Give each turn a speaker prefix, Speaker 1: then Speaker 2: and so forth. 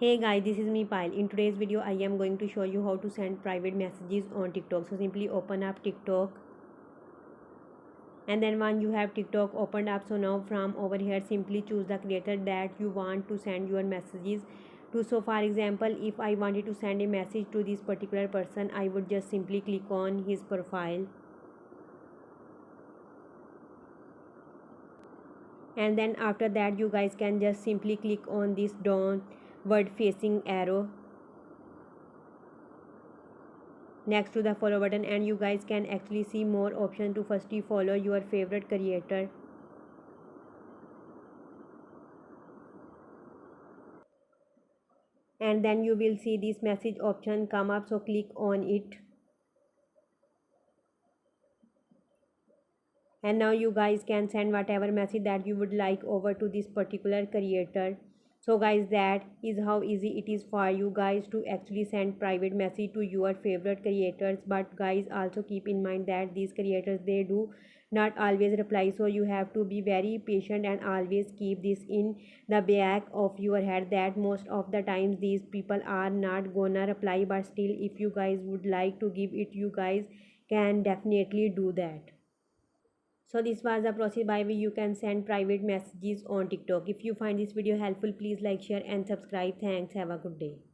Speaker 1: Hey guys, this is me Pile. In today's video, I am going to show you how to send private messages on TikTok. So simply open up TikTok, and then when you have TikTok opened up, so now from over here simply choose the creator that you want to send your messages to. So for example, if I wanted to send a message to this particular person, I would just simply click on his profile, and then after that you guys can just simply click on this downward facing arrow next to the follow button, and you guys can actually see more options to firstly follow your favorite creator, and then you will see this message option come up, so click on it, and now you guys can send whatever message that you would like over to this particular creator. So guys, that is how easy it is for you guys to actually send private message to your favorite creators. But guys, also keep in mind that these creators, they do not always reply, so you have to be very patient and always keep this in the back of your head that most of the times these people are not gonna reply, but still if you guys would like to give it, you guys can definitely do that. So this was the process by which you can send private messages on TikTok. If you find this video helpful, please like, share and subscribe. Thanks. Have a good day.